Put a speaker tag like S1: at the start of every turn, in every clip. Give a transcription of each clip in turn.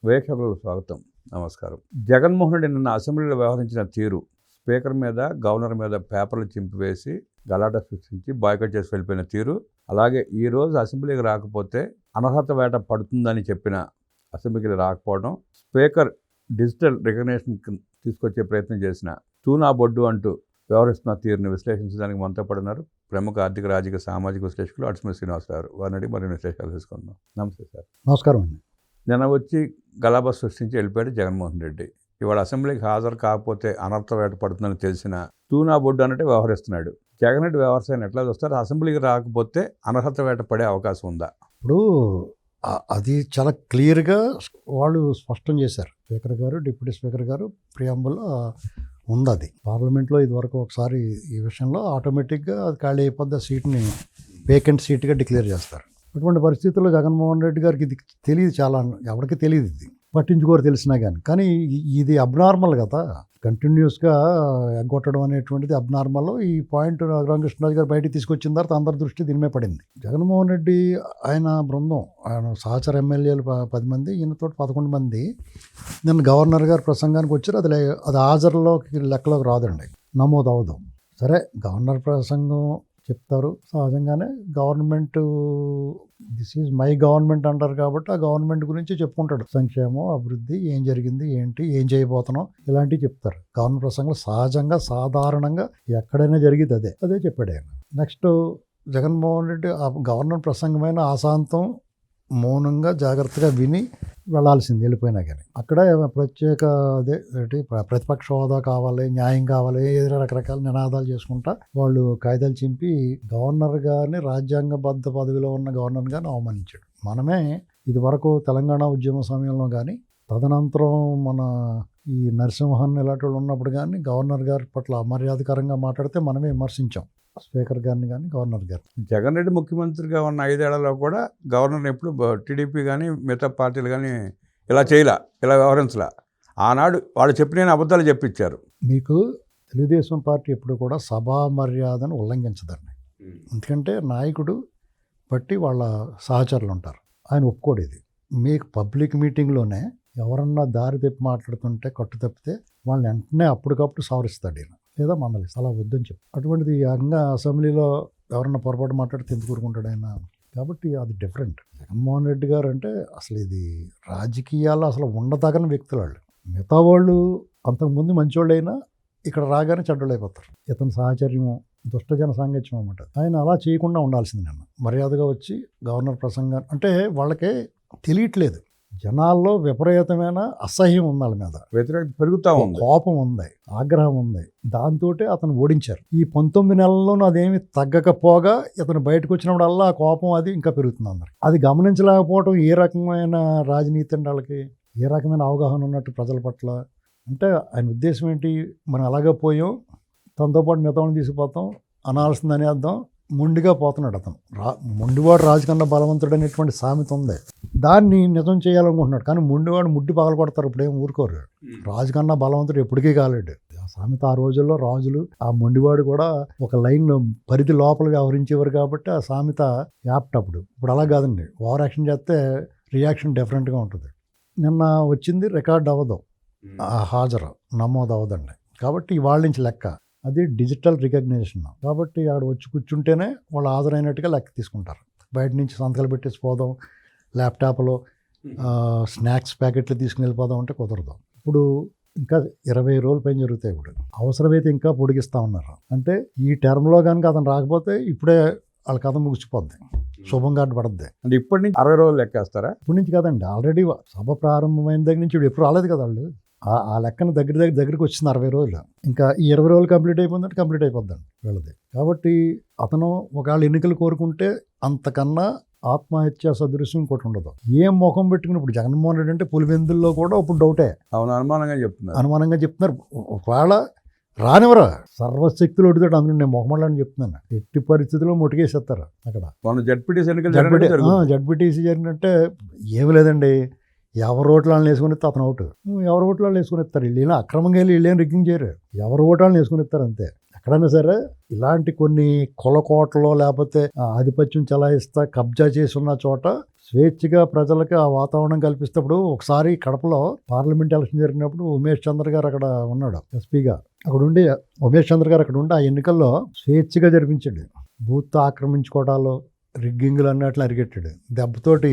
S1: వీక్షకులకు స్వాగతం, నమస్కారం. జగన్మోహన్ రెడ్డి నిన్న అసెంబ్లీలో వ్యవహరించిన తీరు, స్పీకర్ మీద, గవర్నర్ మీద పేపర్లు చింపివేసి గలాటా సృష్టించి బాయ్కాట్ చేసి వెళ్ళిపోయిన తీరు, అలాగే ఈరోజు అసెంబ్లీకి రాకపోతే అనర్హత వేట పడుతుందని చెప్పిన అసెంబ్లీకి రాకపోవడం, స్పీకర్ డిజిటల్ రికగ్నేషన్ తీసుకొచ్చే ప్రయత్నం చేసిన తూనా బొడ్డు అంటూ వ్యవహరిస్తున్న తీరుని విశ్లేషించడానికి మనతో పడున్నారు ప్రముఖ ఆర్థిక, రాజకీయ, సామాజిక విశ్లేషకులు అడిసిమల్లి శ్రీనివాసరావు. వారిని మరిన్ని విశ్లేషాలు తీసుకుందాం. నమస్తే సార్.
S2: నమస్కారం అండి.
S1: నిన్న వచ్చి గలాబా సృష్టించి వెళ్ళిపోయాడు జగన్మోహన్ రెడ్డి. ఇవాళ అసెంబ్లీకి హాజరు కాకపోతే అనర్థ వేట పడుతుందని తెలిసిన తూనా బొడ్డు అన్నట్టే వ్యవహరిస్తున్నాడు. జగన్ రెడ్డి వ్యవహారాన్ని ఎట్లా చూస్తారు? అసెంబ్లీకి రాకపోతే అనర్హత వేట పడే అవకాశం ఉందా?
S2: ఇప్పుడు అది చాలా క్లియర్గా వాళ్ళు స్పష్టం చేశారు. స్పీకర్ గారు, డిప్యూటీ స్పీకర్ గారు ప్రియాంబుల్లో ఉంది. అది పార్లమెంట్లో ఇదివరకు ఒకసారి ఈ విషయంలో ఆటోమేటిక్గా అది ఖాళీ అయిపోద్ది, సీట్ని వేకెంట్ సీట్గా డిక్లేర్ చేస్తారు. అటువంటి పరిస్థితుల్లో జగన్మోహన్ రెడ్డి గారికి ఇది తెలియదు, చాలా ఎవరికి తెలియదు, ఇది పట్టించుకోరు తెలిసినా కానీ ఇది అబ్నార్మల్ కదా, కంటిన్యూస్గా ఎగ్గొట్టడం అనేటువంటిది అబ్నార్మల్. ఈ పాయింట్ రఘురామకృష్ణరాజు గారు బయటికి తీసుకొచ్చిన తర్వాత అందరి దృష్టి దీని మీద పడింది. జగన్మోహన్ రెడ్డి ఆయన బృందం, ఆయన సహచర ఎమ్మెల్యేలు 10 మంది, ఈయనతో 11 మంది నిన్న గవర్నర్ గారు ప్రసంగానికి వచ్చారు. అది హాజరులోకి లెక్కలోకి రాదండి, నమోదు అవ్వదు. సరే, గవర్నర్ ప్రసంగం చెప్తారు సహజంగానే. Government, this is my government అంటారు కాబట్టి ఆ గవర్నమెంట్ గురించి చెప్పుకుంటాడు. సంక్షేమం, అభివృద్ధి, ఏం జరిగింది, ఏంటి, ఏం చేయబోతున్నాం, ఇలాంటివి చెప్తారు. గవర్నర్ ప్రసంగం సహజంగా, సాధారణంగా ఎక్కడైనా జరిగింది అదే చెప్పాడు ఆయన. నెక్స్ట్ జగన్మోహన్ రెడ్డి ఆ గవర్నర్ ప్రసంగమైన ఆశాంతం మౌనంగా జాగ్రత్తగా విని వెళ్లాల్సింది, వెళ్ళిపోయినా కానీ. అక్కడ ప్రత్యేక ప్రతిపక్ష హోదా కావాలి, న్యాయం కావాలి, ఏదో రకరకాల నినాదాలు చేసుకుంటా వాళ్ళు కాగితాలు చింపి గవర్నర్ గారిని, రాజ్యాంగబద్ధ పదవిలో ఉన్న గవర్నర్ గారిని అవమానించాడు. మనమే ఇది వరకు తెలంగాణ ఉద్యమ సమయంలో కానీ, తదనంతరం మన ఈ నరసింహన్ ఇలాంటి వాళ్ళు ఉన్నప్పుడు కానీ గవర్నర్ గారి పట్ల అమర్యాదకరంగా మాట్లాడితే మనమే విమర్శించాం, స్పీకర్ గారిని కానీ గవర్నర్ గారు.
S1: జగన్ రెడ్డి ముఖ్యమంత్రిగా ఉన్న 5 ఏళ్లలో కూడా గవర్నర్ ఎప్పుడు టీడీపీ కానీ మిగతా పార్టీలు కానీ ఇలా చేయలా, ఇలా వ్యవహరించలా. ఆనాడు వాళ్ళు చెప్పిన అబద్ధాలు చెప్పించారు.
S2: మీకు తెలుగుదేశం పార్టీ ఎప్పుడు కూడా సభా మర్యాదను ఉల్లంఘించదండి. ఎందుకంటే నాయకుడు బట్టి వాళ్ళ సహచరులు ఉంటారు, ఆయన ఒప్పుకోడు ఇది. మీకు పబ్లిక్ మీటింగ్లోనే ఎవరన్నా దారి తప్పి మాట్లాడుతుంటే, కట్టు తప్పితే వాళ్ళని వెంటనే అప్పటికప్పుడు సవరిస్తాడు ఈయన, లేదా మందలిస్తాడు. అలా వద్దని చెప్పి అటువంటిది అంగా అసెంబ్లీలో ఎవరన్నా పొరపాటు మాట్లాడితే ఎందుకు ఊరుకుంటాడు ఆయన? కాబట్టి అది డిఫరెంట్. జగన్మోహన్ రెడ్డి గారు అంటే అసలు ఇది రాజకీయాల్లో అసలు ఉండదగని వ్యక్తులు వాళ్ళు. మిగతా వాళ్ళు అంతకుముందు మంచివాళ్ళు అయినా ఇక్కడ రాగానే చెడ్డోళ్ళు అయిపోతారు. ఇతని సాహచర్యం దుష్టజన సాంగత్యం అన్నమాట. ఆయన అలా చేయకుండా ఉండాల్సింది. నిన్న మర్యాదగా వచ్చి గవర్నర్ ప్రసంగం అంటే వాళ్ళకే తెలియట్లేదు, జనాల్లో విపరీతమైన అసహ్యం ఉంది, వాళ్ళ మీద
S1: వ్యతిరేకత పెరుగుతూ ఉంది,
S2: కోపం ఉంది, ఆగ్రహం ఉంది. దాంతో అతను ఓడించారు. ఈ 19 నెలల్లోనూ అదేమి తగ్గకపోగా ఇతను బయటకు వచ్చినప్పుడల్లా ఆ కోపం అది ఇంకా పెరుగుతుంది అందరికి. అది గమనించలేకపోవడం ఏ రకమైన రాజనీతి అంటే వాళ్ళకి, ఏ రకమైన అవగాహన ఉన్నట్టు ప్రజల పట్ల అంటే ఆయన ఉద్దేశం ఏంటి? మనం అలాగే పోయాం, తనతో పాటు మిగతాన్ని తీసుకుపోతాం, అనాల్సింది అనేద్దాం, మొండిగా పోతున్నాడు అతను. మొండివాడు రాజకన్నా బలవంతుడు అనేటువంటి సామెత ఉంది, దాన్ని నిజం చేయాలనుకుంటున్నాడు. కానీ మొండివాడు ముడ్డి పగల కొడతారు, ఇప్పుడు ఏం ఊరుకోరు. రాజకన్నా బలవంతుడు ఎప్పటికీ కాలేడు. ఆ సామెత ఆ రోజుల్లో రాజులు, ఆ మొండివాడు కూడా ఒక లైన్ పరిధి లోపల వ్యవహరించేవారు కాబట్టి ఆ సామెత యాప్ట్. ఇప్పుడు అలా కాదండి, ఓవర్ యాక్షన్ చేస్తే రియాక్షన్ డిఫరెంట్గా ఉంటుంది. నిన్న వచ్చింది రికార్డ్ అవ్వదు, హాజరు నమోదు అవ్వదండి. కాబట్టి ఇవాళ నుంచి లెక్క అది డిజిటల్ రికగ్నిషన్. కాబట్టి ఆడ వచ్చి కూర్చుంటేనే వాళ్ళు హాజరైనట్టుగా లెక్క తీసుకుంటారు. బయట నుంచి సంతకాలు పెట్టేసి పోదాం, ల్యాప్టాప్లో స్నాక్స్ ప్యాకెట్లు తీసుకుని వెళ్ళిపోదాం అంటే కుదరదు. ఇప్పుడు ఇంకా 20 రోజుల పైన జరుగుతాయి. ఇప్పుడు అవసరమైతే ఇంకా పొడిగిస్తూ ఉన్నారు. అంటే ఈ టర్మ్లో కనుక అతను రాకపోతే ఇప్పుడే వాళ్ళ కథ ముగిసిపోద్ది, శుభంగా అడ్డుపడద్ది.
S1: అంటే ఇప్పటి నుంచి 60 రోజులు లెక్కేస్తారా?
S2: ఇప్పటి నుంచి కదండి, ఆల్రెడీ సభ ప్రారంభమైన దగ్గర నుంచి ఇప్పుడు ఎప్పుడు రాలేదు కదా వాళ్ళు. ఆ లెక్కన దగ్గరికి వచ్చింది 60 రోజులు. ఇంకా ఈ 20 రోజులు కంప్లీట్ అయిపోయిందంటే కంప్లీట్ అయిపోద్దండి వీళ్ళది. కాబట్టి అతను ఒకవేళ ఎన్నికలు కోరుకుంటే అంతకన్నా ఆత్మహత్య సదృశ్యం ఇంకోటి ఉండదు. ఏం ముఖం పెట్టుకుని ఇప్పుడు జగన్మోహన్ రెడ్డి అంటే పులివెందుల్లో కూడా ఇప్పుడు డౌటే.
S1: అవును, అనుమానంగా
S2: చెప్తున్నారు. ఒకవేళ రానివరా, సర్వశక్తులు ఒడితాడు అందులో. నేను మొహమల్లని చెప్తున్నాను, ఎట్టి పరిస్థితుల్లో మొటికేసేస్తారు అక్కడ. జడ్పీటీసీ జరిగినట్టే ఏమి లేదండి, ఎవరు ఓట్లను వేసుకుని అతను అవుట్, ఎవరు ఓట్లను వేసుకుని ఇస్తారు. వీళ్ళు అక్రమంగా వెళ్ళి వీళ్ళేం రిగ్గింగ్ చేయరు, ఎవరు ఓట్లను వేసుకుని ఇస్తారు అంతే. ఎక్కడైనా సరే ఇలాంటి కొన్ని కొలకోటలో లేకపోతే ఆధిపత్యం చలాయిస్తా కబ్జా చేసి ఉన్న చోట స్వేచ్ఛగా ప్రజలకు ఆ వాతావరణం కల్పిస్తేప్పుడు ఒకసారి కడపలో పార్లమెంట్ ఎలక్షన్ జరిగినప్పుడు ఉమేష్ చంద్ర గారు అక్కడ ఉన్నాడు ఎస్పీగా. ఉమేష్ చంద్ర గారు అక్కడ ఉండి ఆ ఎన్నికల్లో స్వేచ్ఛగా జరిపించాడు. బూత్ ఆక్రమించుకోవడాలు, రిగ్గింగ్లు అన్నట్లు అరిగెట్టాడు. దెబ్బతోటి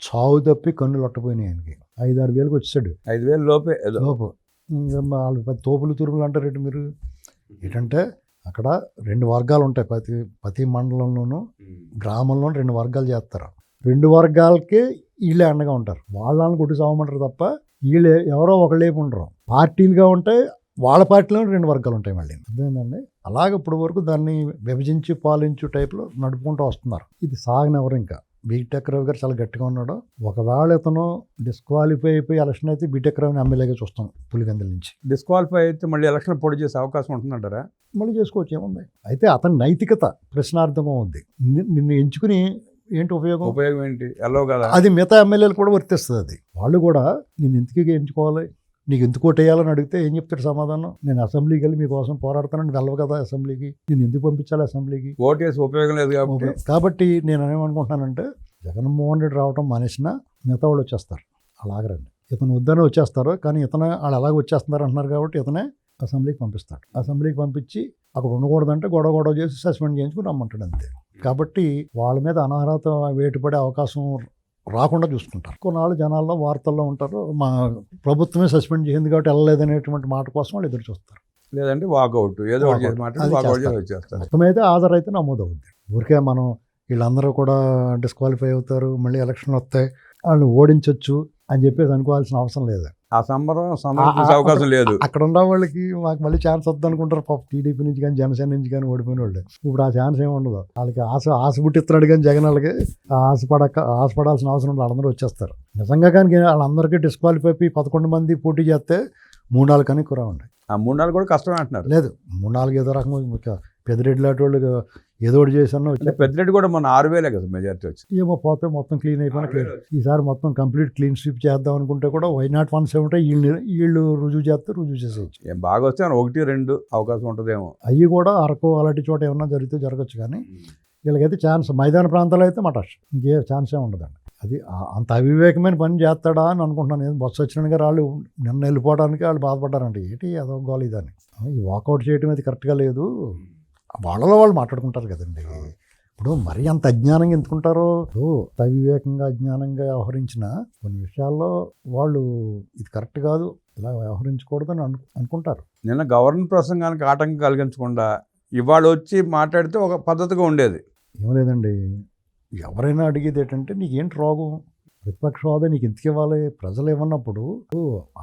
S2: చావు తప్పి కన్నులు ఒట్టపోయినాయి ఆయనకి. 5-6 వేలకు వచ్చాడు.
S1: 5,000 లోపే
S2: లోపు వాళ్ళు తోపులు తురుములు అంటారు మీరు. ఏంటంటే అక్కడ 2 వర్గాలు ఉంటాయి. ప్రతి మండలంలోనూ గ్రామంలోనూ 2 వర్గాలు చేస్తారు. 2 వర్గాలకే వీళ్ళే అండగా ఉంటారు. వాళ్ళని కొట్టి చావమంటారు తప్ప వీళ్ళే ఎవరో ఒకళ్ళేపు ఉండరు. పార్టీలుగా ఉంటాయి. వాళ్ళ పార్టీలో 2 వర్గాలు ఉంటాయి మళ్ళీ. అర్థమైందండి. అలాగే ఇప్పుడు వరకు దాన్ని విభజించి పాలించు టైప్లో నడుపుకుంటూ వస్తున్నారు. ఇది సాగనెవరు. ఇంకా బీటెక్ రవి గారు చాలా గట్టిగా ఉన్నాడు. ఒకవేళ ఇతను డిస్క్వాలిఫై అయిపోయి ఎలక్షన్ అయితే బీటెక్ రవిని ఎమ్మెల్యేగా చూస్తాం పులివెందుల నుంచి.
S1: డిస్క్వాలిఫై అయితే మళ్ళీ ఎలక్షన్ పోటీ చేసే అవకాశం ఉంటుందంటారా?
S2: మళ్ళీ చేసుకోవచ్చు, ఏముంది. అయితే అతని నైతికత ప్రశ్నార్థంగా ఉంది. నిన్ను ఎంచుకుని ఏంటి ఉపయోగం
S1: ఏంటి? ఎల్లో కదా.
S2: అది మిగతా ఎమ్మెల్యేలు కూడా వర్తిస్తుంది. అది వాళ్ళు కూడా నేను ఎందుకు ఎంచుకోవాలి, నీకు ఎందుకు ఓటేయాలని అడిగితే ఏం చెప్తాడు సమాధానం? నేను అసెంబ్లీకి వెళ్ళి మీకోసం పోరాడతానని వెళ్ళవు కదా అసెంబ్లీకి. నేను ఎందుకు పంపించాలి అసెంబ్లీకి?
S1: ఓటేసి ఉపయోగం లేదు
S2: కాబట్టి నేను ఏమనుకుంటున్నానంటే జగన్మోహన్ రెడ్డి రావటం మానేసినా మిగతా వాళ్ళు వచ్చేస్తారు. అలాగరండి. ఇతను వద్దనే వచ్చేస్తారు. కానీ వాళ్ళు అలాగే వచ్చేస్తున్నారు అంటున్నారు కాబట్టి ఇతనే అసెంబ్లీకి పంపిస్తాడు. అసెంబ్లీకి పంపించి అక్కడ ఉండకూడదంటే గొడవ చేసి సస్పెండ్ చేయించుకుని రమ్మంటాడు అంతే. కాబట్టి వాళ్ళ మీద అనర్హత వేటుపడే అవకాశం రాకుండా చూసుకుంటారు. కొన్నాళ్ళు జనాల్లో వార్తల్లో ఉంటారు, మా ప్రభుత్వమే సస్పెండ్ చేసింది కాబట్టి వెళ్ళలేదనేటువంటి మాట కోసం వాళ్ళు ఎదురు చూస్తారు.
S1: లేదంటే వాకౌట్ ఏదో వచ్చేస్తారు.
S2: మొత్తం అయితే ఆధార్ అయితే నమోదవుద్ది. ఊరికే మనం వీళ్ళందరూ కూడా డిస్క్వాలిఫై అవుతారు, మళ్ళీ ఎలక్షన్లు వస్తాయి, వాళ్ళని ఓడించవచ్చు అని చెప్పేసి అనుకోవాల్సిన అవసరం లేదు.
S1: ఆ అవకాశం లేదు.
S2: అక్కడ ఉన్న వాళ్ళకి మాకు మళ్ళీ ఛాన్స్ వద్దు అనుకుంటారు. పాప టీడీపీ నుంచి కానీ జనసేన నుంచి కానీ ఓడిపోయిన వాళ్ళు. ఇప్పుడు ఆ ఛాన్స్ ఏమి ఉండదు వాళ్ళకి. ఆశ పుట్టిస్తున్నాడు కానీ జగన్ వాళ్ళకి ఆశపడాల్సిన అవసరం ఉండదు. వాళ్ళందరూ వచ్చేస్తారు. నిజంగా కానీ వాళ్ళందరికీ డిస్క్వాలిఫై అయిపోయి 11 మంది పోటీ చేస్తే 3-4 కానీ కురా ఉన్నాయి.
S1: ఆ 3-4 కూడా కష్టమే అంటున్నారు.
S2: లేదు 3-4 ఏదో రకంగా పెద్దిరెడ్డి లాంటి వాళ్ళు ఏదో ఒకటి చేశాను.
S1: పెద్దిరెడ్డి కూడా మన 6,000 కదా మెజార్టీ వచ్చి.
S2: ఏమో పోతే మొత్తం క్లీన్ అయిపోయినా ఈసారి మొత్తం కంప్లీట్ క్లీన్ స్వీప్ చేద్దాం అనుకుంటే కూడా వైనాట్ 170 వీళ్ళు రుజువు చేసేయచ్చు.
S1: ఏం బాగా వస్తే 1-2 అవకాశం ఉంటుందేమో.
S2: అవి కూడా అరకు అలాంటి చోట ఏమన్నా జరగచ్చు. కానీ వీళ్ళకైతే ఛాన్స్ మైదాన ప్రాంతాలు అయితే మటాష్ ఇంకే ఛాన్సే ఉండదండి. అది అంత అవివేకమైన పని చేస్తాడా అని అనుకుంటున్నాను. నేను బస్సు వచ్చిన వాళ్ళు నిన్న వెళ్ళిపోవడానికి వాళ్ళు బాధపడ్డారండి. ఏంటి అదో గోల్ ఇదని. ఈ వాకౌట్ చేయడం అది కరెక్ట్గా లేదు. వాళ్ళలో వాళ్ళు మాట్లాడుకుంటారు కదండి. ఇప్పుడు మరీ అంత అజ్ఞానంగా ఎందుకుంటారో, అవివేకంగా అజ్ఞానంగా వ్యవహరించిన కొన్ని విషయాల్లో వాళ్ళు ఇది కరెక్ట్ కాదు, ఇలా వ్యవహరించకూడదని అనుకుంటారు.
S1: నిన్న గవర్నర్ ప్రసంగానికి ఆటంకం కలిగించకుండా ఇవాళ వచ్చి మాట్లాడితే ఒక పద్ధతిగా ఉండేది.
S2: ఏం లేదండి, ఎవరైనా అడిగేది ఏంటంటే నీకేంటి రోగం, ప్రతిపక్ష హోదా నీకు ఎందుకు ఇవ్వాలి? ప్రజలు ఇవ్వనప్పుడు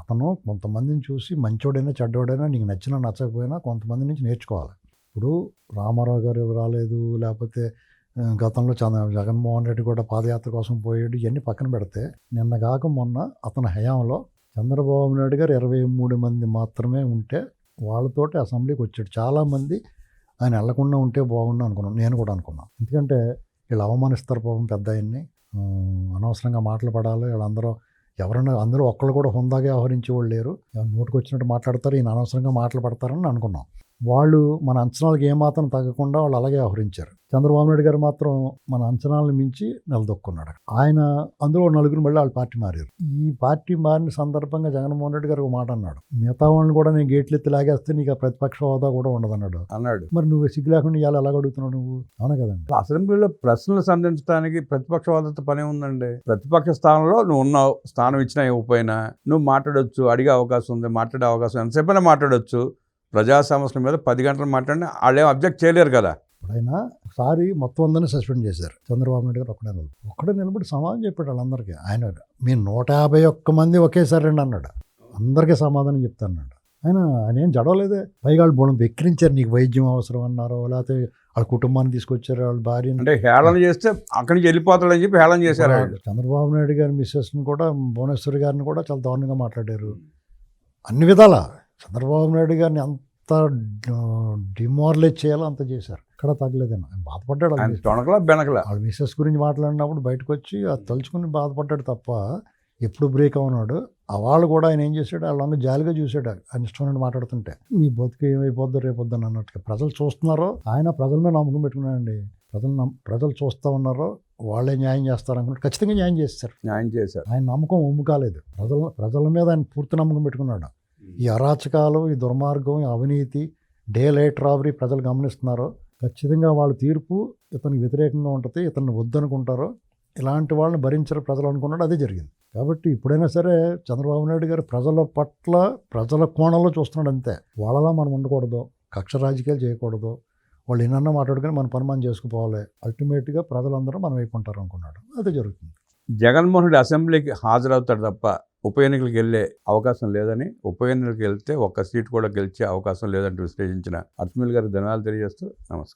S2: అతను కొంతమందిని చూసి మంచోడైనా చెడ్డోడైనా నీకు నచ్చినా నచ్చకపోయినా కొంతమంది నుంచి నేర్చుకోవాలి. ఇప్పుడు రామారావు గారు రాలేదు, లేకపోతే గతంలో జగన్మోహన్ రెడ్డి కూడా పాదయాత్ర కోసం పోయాడు, ఇవన్నీ పక్కన పెడితే నిన్న కాక మొన్న అతని హయాంలో చంద్రబాబు నాయుడు గారు 23 మంది మాత్రమే ఉంటే వాళ్ళతోటి అసెంబ్లీకి వచ్చాడు. చాలామంది ఆయన వెళ్లకుండా ఉంటే బాగుండు అనుకున్నాను, నేను కూడా అనుకున్నాను. ఎందుకంటే వీళ్ళు అవమానిస్తారు పాపం పెద్ద ఆయన్ని, అనవసరంగా మాటలు పడాలి. వీళ్ళందరూ ఎవరైనా అందరూ ఒక్కళ్ళు కూడా హుందాగా వ్యవహరించేవాళ్ళు లేరు, నోటికి వచ్చినట్టు మాట్లాడతారు, ఈయన అనవసరంగా మాటలు పడతారని అనుకున్నాం. వాళ్ళు మన అంచనాలకు ఏమాత్రం తగ్గకుండా వాళ్ళు అలాగే వ్యవహరించారు. చంద్రబాబు నాయుడు గారు మాత్రం మన అంచనాలను మించి నిలదొక్కున్నాడు. ఆయన అందులో 4 మళ్ళీ వాళ్ళ పార్టీ మారారు. ఈ పార్టీ మారిన సందర్భంగా జగన్మోహన్ రెడ్డి గారు ఒక మాట అన్నాడు, మిగతా వాళ్ళని కూడా నేను గేట్లు ఎత్తి లాగేస్తే నీకు ఆ ప్రతిపక్ష హోదా కూడా ఉండదన్నాడు. మరి నువ్వు సిగ్గు లేకుండా ఇవాళ ఎలాగ అడుగుతున్నావు నువ్వు? అవునా కదండి.
S1: అసెంబ్లీలో ప్రశ్నలు సంధించడానికి ప్రతిపక్ష హోదాతో పనే ఉందండి. ప్రతిపక్ష స్థానంలో నువ్వు ఉన్నావు, స్థానం ఇచ్చినా ఇవ్వకపోయినా నువ్వు మాట్లాడొచ్చు, అడిగే అవకాశం ఉంది, మాట్లాడే అవకాశం ఎంతసేపైనా మాట్లాడొచ్చు. ప్రజా సమస్యల మీద 10 గంటలు మాట్లాడినా వాళ్ళు ఏం అబ్జెక్ట్ చేయలేరు కదా.
S2: ఇప్పుడైనా ఒకసారి మొత్తం అందరినీ సస్పెండ్ చేశారు. చంద్రబాబు నాయుడు గారు ఒక్కడే నిలబడి సమాధానం చెప్పాడు వాళ్ళందరికీ. ఆయన మీరు 151 మంది ఒకేసారి రండి అన్నాడు, అందరికీ సమాధానం చెప్తాన్నాడు. ఆయన ఏం జడవలేదే. పైగా వాళ్ళు బోళం వెక్కిరించారు, నీకు వైద్యం అవసరం అన్నారు, లేకపోతే వాళ్ళ కుటుంబాన్ని తీసుకొచ్చారు, వాళ్ళ భార్యని.
S1: అంటే హేళన చేస్తే అక్కడి నుంచి వెళ్ళిపోతాడని చెప్పి హేళన చేశారు.
S2: చంద్రబాబు నాయుడు గారి మిస్సెస్ని కూడా, భువనేశ్వరి గారిని కూడా చాలా దారుణంగా మాట్లాడారు. అన్ని విధాలా చంద్రబాబు నాయుడు గారిని అంత డిమారలైజ్ చేయాలో అంత చేశారు. ఇక్కడ తగ్గలేదని ఆయన బాధపడ్డాడు. వాళ్ళ మిస్సెస్ గురించి మాట్లాడినప్పుడు బయటకు వచ్చి అది తలుచుకుని బాధపడ్డాడు తప్ప ఎప్పుడు బ్రేక్ అవునాడు. వాళ్ళు కూడా ఆయన ఏం చేశాడు, వాళ్ళంగా జాలిగా చూశాడు ఆయన ఇష్టం మాట్లాడుతుంటే. మీ బతుకు ఏమైపోద్దో రేపొద్దని అన్నట్టుగా ప్రజలు చూస్తున్నారో ఆయన ప్రజల మీద నమ్మకం పెట్టుకున్నాడండి. ప్రజలు చూస్తూ ఉన్నారో వాళ్ళే న్యాయం చేస్తారనుకుంటే ఖచ్చితంగా న్యాయం చేస్తారు.
S1: న్యాయం చేశారు.
S2: ఆయన నమ్మకం ఒమ్ము కాలేదు. ప్రజల మీద ఆయన పూర్తి నమ్మకం పెట్టుకున్నాడు. ఈ అరాచకాలు, ఈ దుర్మార్గం, ఈ అవినీతి, డే లైట్ రాబరీ ప్రజలు గమనిస్తున్నారో ఖచ్చితంగా వాళ్ళ తీర్పు ఇతనికి వ్యతిరేకంగా ఉంటుంది, ఇతన్ని వద్దనుకుంటారో ఇలాంటి వాళ్ళని భరించరు ప్రజలు అనుకున్నాడు. అదే జరిగింది. కాబట్టి ఇప్పుడైనా సరే చంద్రబాబు నాయుడు గారు ప్రజల పట్ల ప్రజల కోణంలో చూస్తున్నాడు అంతే. వాళ్ళలా మనం ఉండకూడదు, కక్ష రాజకీయాలు చేయకూడదు, వాళ్ళు ఎన్నన్నా మాట్లాడుకొని మన పని మనం చేసుకుపోవాలి, అల్టిమేట్గా ప్రజలందరూ మనం వైపు ఉంటారు అనుకున్నాడు. అదే జరుగుతుంది.
S1: జగన్మోహన్ రెడ్డి అసెంబ్లీకి హాజరవుతాడు తప్ప ఉప ఎన్నికలకు వెళ్ళే అవకాశం లేదని, ఉప ఎన్నికలకు వెళ్తే ఒక్క సీటు కూడా గెలిచే అవకాశం లేదంటూ విశ్లేషించిన అర్చుమిల్ గారికి ధన్యవాదాలు తెలియజేస్తూ నమస్కారం.